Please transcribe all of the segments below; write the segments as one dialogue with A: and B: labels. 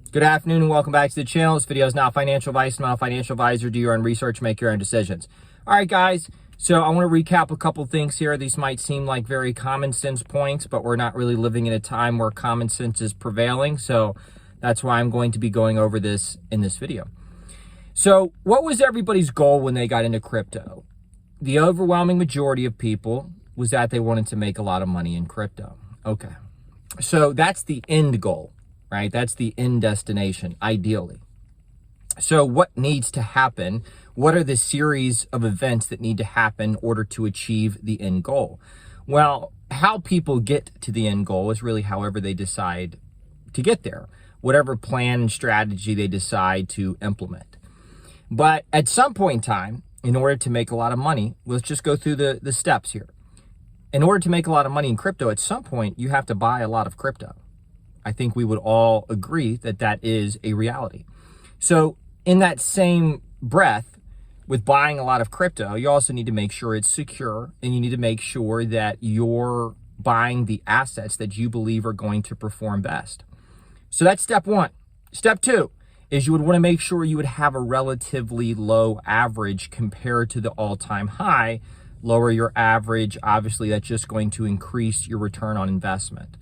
A: Good afternoon and welcome back to the channel. This video is not financial advice. I'm not a financial advisor. Do your own research, make your own decisions. All right, guys. So I want to recap a couple things here. These might seem like very common sense points, but we're not really living in a time where common sense is prevailing. So that's why I'm going to be going over this in this video. So what was everybody's goal when they got into crypto? The overwhelming majority of people was that they wanted to make a lot of money in crypto. Okay. So that's the end goal. Right? That's the end destination, ideally. So what needs to happen? What are the series of events that need to happen in order to achieve the end goal? Well, how people get to the end goal is really however they decide to get there, whatever plan and strategy they decide to implement. But at some point in time, in order to make a lot of money, let's just go through the steps here. In order to make a lot of money in crypto, at some point, you have to buy a lot of crypto. I think we would all agree that that is a reality. So in that same breath, with buying a lot of crypto, you also need to make sure it's secure, and you need to make sure that you're buying the assets that you believe are going to perform best. So that's step one. Step two is you would want to make sure you would have a relatively low average compared to the all-time high. Lower your average, obviously that's just going to increase your return on investment.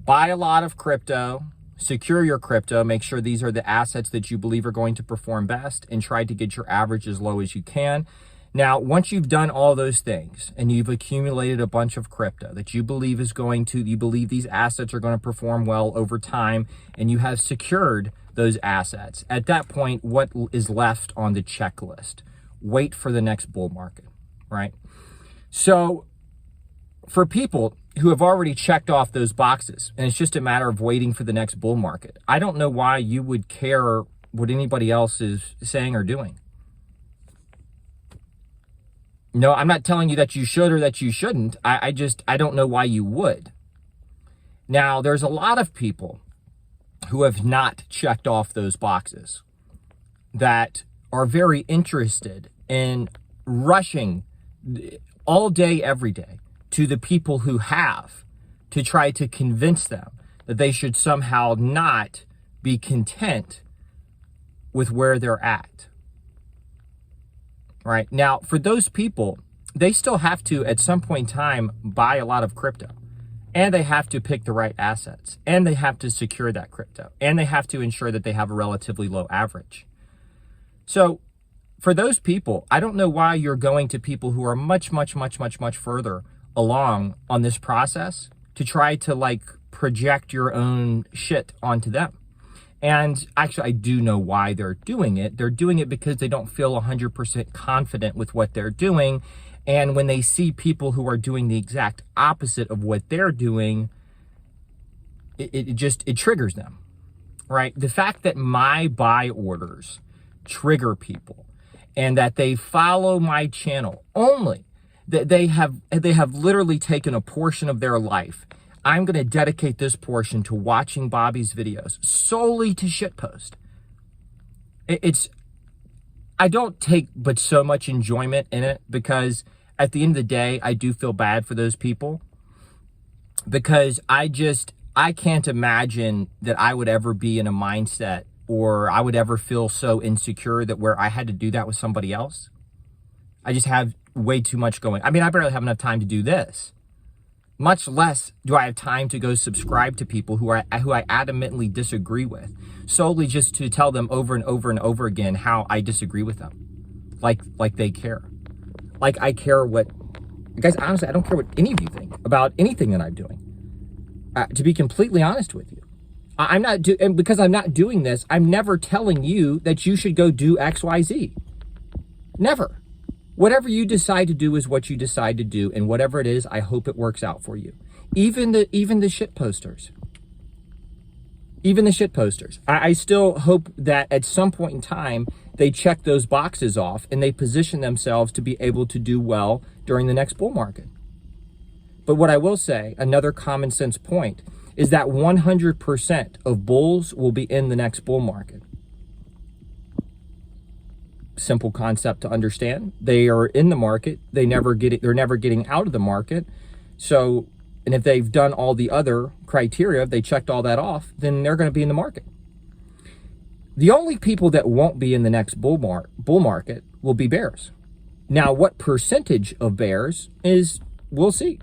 A: Buy a lot of crypto, secure your crypto, make sure these are the assets that you believe are going to perform best, and try to get your average as low as you can. Now, once you've done all those things and you've accumulated a bunch of crypto that you believe you believe these assets are going to perform well over time, and you have secured those assets, at that point, what is left on the checklist? Wait for the next bull market, right? So for people who have already checked off those boxes, and it's just a matter of waiting for the next bull market, I don't know why you would care what anybody else is saying or doing. No, I'm not telling you that you should or that you shouldn't. I don't know why you would. Now, there's a lot of people who have not checked off those boxes that are very interested in rushing all day, every day, to the people who have, to try to convince them that they should somehow not be content with where they're at. Right? Now, for those people, they still have to, at some point in time, buy a lot of crypto. And they have to pick the right assets. And they have to secure that crypto. And they have to ensure that they have a relatively low average. So, for those people, I don't know why you're going to people who are much further along on this process to try to project your own shit onto them. And actually, I do know why they're doing it. They're doing it because they don't feel 100% confident with what they're doing. And when they see people who are doing the exact opposite of what they're doing, it triggers them, right? The fact that my buy orders trigger people and that they follow my channel only, that they have literally taken a portion of their life. I'm going to dedicate this portion to watching Bobby's videos solely to shitpost. I don't take but so much enjoyment in it, because at the end of the day, I do feel bad for those people, because I can't imagine that I would ever be in a mindset, or I would ever feel so insecure that where I had to do that with somebody else. I just have way too much going. I mean, I barely have enough time to do this. Much less do I have time to go subscribe to people who I adamantly disagree with, solely just to tell them over and over and over again how I disagree with them. Like they care. Like I care what... Guys, honestly, I don't care what any of you think about anything that I'm doing. To be completely honest with you. And because I'm not doing this, I'm never telling you that you should go do X, Y, Z. Never. Whatever you decide to do is what you decide to do, and whatever it is, I hope it works out for you. Even the shit posters. Even the shit posters. I still hope that at some point in time, they check those boxes off and they position themselves to be able to do well during the next bull market. But what I will say, another common sense point, is that 100% of bulls will be in the next bull market. Simple concept to understand. They are in the market. They're never getting out of the market. So, and if they've done all the other criteria, if they checked all that off, then they're going to be in the market. The only people that won't be in the next bull market will be bears. Now, what percentage of bears is, we'll see.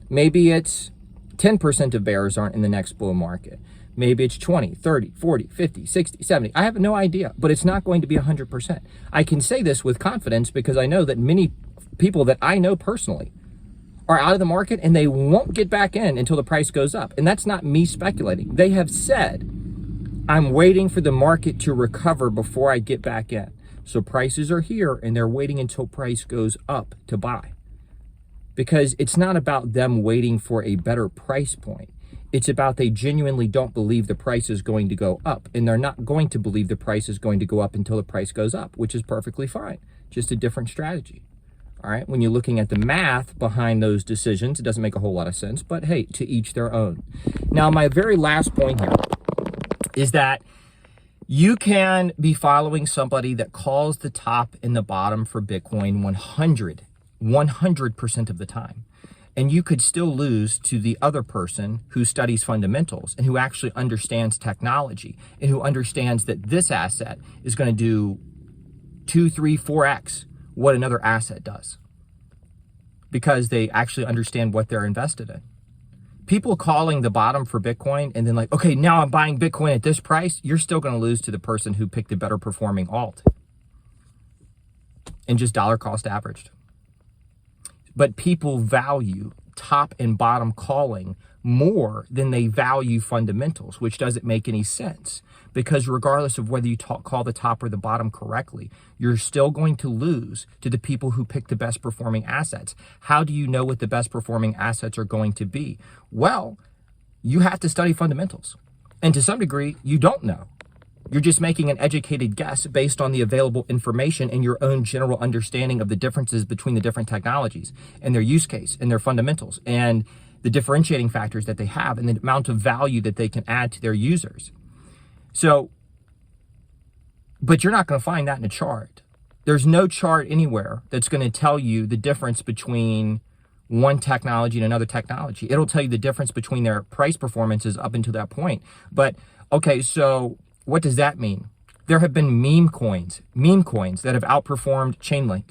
A: Maybe it's 10% of bears aren't in the next bull market. Maybe it's 20, 30, 40, 50, 60, 70. I have no idea, but it's not going to be 100%. I can say this with confidence because I know that many people that I know personally are out of the market and they won't get back in until the price goes up. And that's not me speculating. They have said, I'm waiting for the market to recover before I get back in. So prices are here and they're waiting until price goes up to buy. Because it's not about them waiting for a better price point. It's about they genuinely don't believe the price is going to go up, and they're not going to believe the price is going to go up until the price goes up, which is perfectly fine. Just a different strategy. All right. When you're looking at the math behind those decisions, it doesn't make a whole lot of sense, but hey, to each their own. Now, my very last point here is that you can be following somebody that calls the top and the bottom for Bitcoin 100% of the time. And you could still lose to the other person who studies fundamentals and who actually understands technology and who understands that this asset is going to do 2, 3, 4x what another asset does because they actually understand what they're invested in. People calling the bottom for Bitcoin and then like, okay, now I'm buying Bitcoin at this price, you're still going to lose to the person who picked the better performing alt and just dollar cost averaged. But people value top and bottom calling more than they value fundamentals, which doesn't make any sense because regardless of whether you call the top or the bottom correctly, you're still going to lose to the people who pick the best performing assets. How do you know what the best performing assets are going to be? Well, you have to study fundamentals. And to some degree, you don't know. You're just making an educated guess based on the available information and your own general understanding of the differences between the different technologies and their use case and their fundamentals and the differentiating factors that they have and the amount of value that they can add to their users. So, but you're not going to find that in a chart. There's no chart anywhere that's going to tell you the difference between one technology and another technology. It'll tell you the difference between their price performances up until that point. But, okay, so what does that mean? There have been meme coins that have outperformed Chainlink.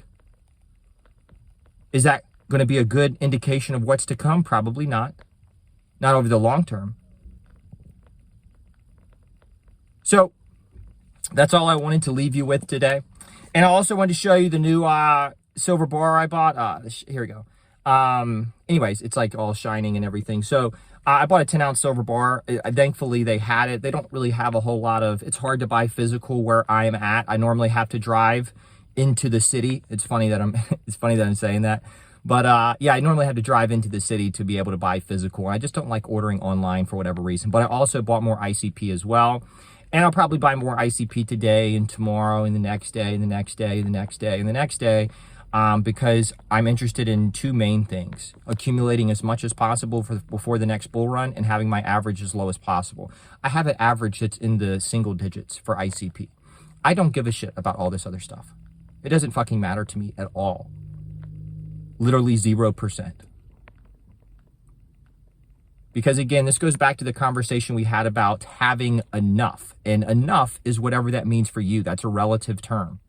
A: Is that going to be a good indication of what's to come? Probably not. Not over the long term. So that's all I wanted to leave you with today. And I also wanted to show you the new silver bar I bought. Here we go. Anyways, it's like all shining and everything. So I bought a 10-ounce silver bar. Thankfully, they had it. They don't really have a whole lot of, it's hard to buy physical where I am at. I normally have to drive into the city. It's funny that I'm saying that. But yeah, I normally have to drive into the city to be able to buy physical. I just don't like ordering online for whatever reason. But I also bought more ICP as well. And I'll probably buy more ICP today and tomorrow and the next day and the next day and the next day and the next day. Because I'm interested in two main things: accumulating as much as possible before the next bull run and having my average as low as possible. I have an average that's in the single digits for ICP. I don't give a shit about all this other stuff. It doesn't fucking matter to me at all. Literally 0%. Because again, this goes back to the conversation we had about having enough. And enough is whatever that means for you. That's a relative term.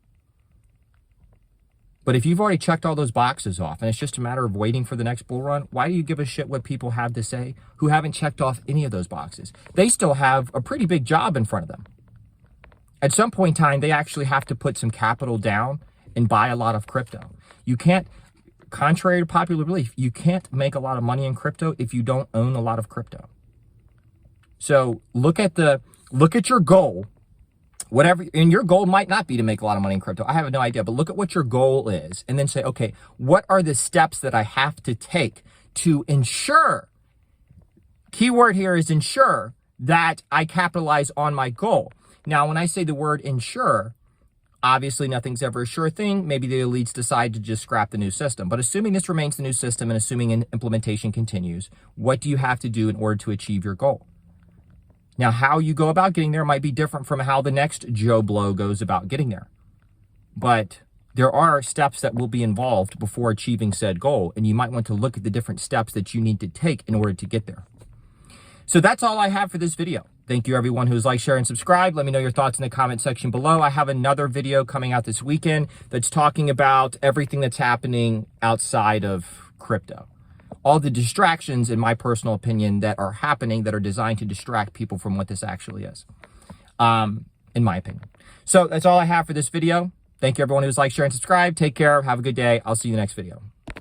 A: But if you've already checked all those boxes off and it's just a matter of waiting for the next bull run, why do you give a shit what people have to say who haven't checked off any of those boxes? They still have a pretty big job in front of them. At some point in time, they actually have to put some capital down and buy a lot of crypto. You can't, contrary to popular belief, you can't make a lot of money in crypto if you don't own a lot of crypto. So look at your goal. Whatever, and your goal might not be to make a lot of money in crypto. I have no idea, but look at what your goal is and then say, okay, what are the steps that I have to take to ensure, keyword here is ensure, that I capitalize on my goal. Now, when I say the word ensure, obviously nothing's ever a sure thing. Maybe the elites decide to just scrap the new system. But assuming this remains the new system and assuming an implementation continues, what do you have to do in order to achieve your goal? Now, how you go about getting there might be different from how the next Joe Blow goes about getting there. But there are steps that will be involved before achieving said goal, and you might want to look at the different steps that you need to take in order to get there. So that's all I have for this video. Thank you everyone who's liked, share, and subscribed. Let me know your thoughts in the comment section below. I have another video coming out this weekend that's talking about everything that's happening outside of crypto. All the distractions, in my personal opinion, that are happening that are designed to distract people from what this actually is, in my opinion. So that's all I have for this video. Thank you everyone who's liked, share, and subscribed. Take care. Have a good day. I'll see you in the next video.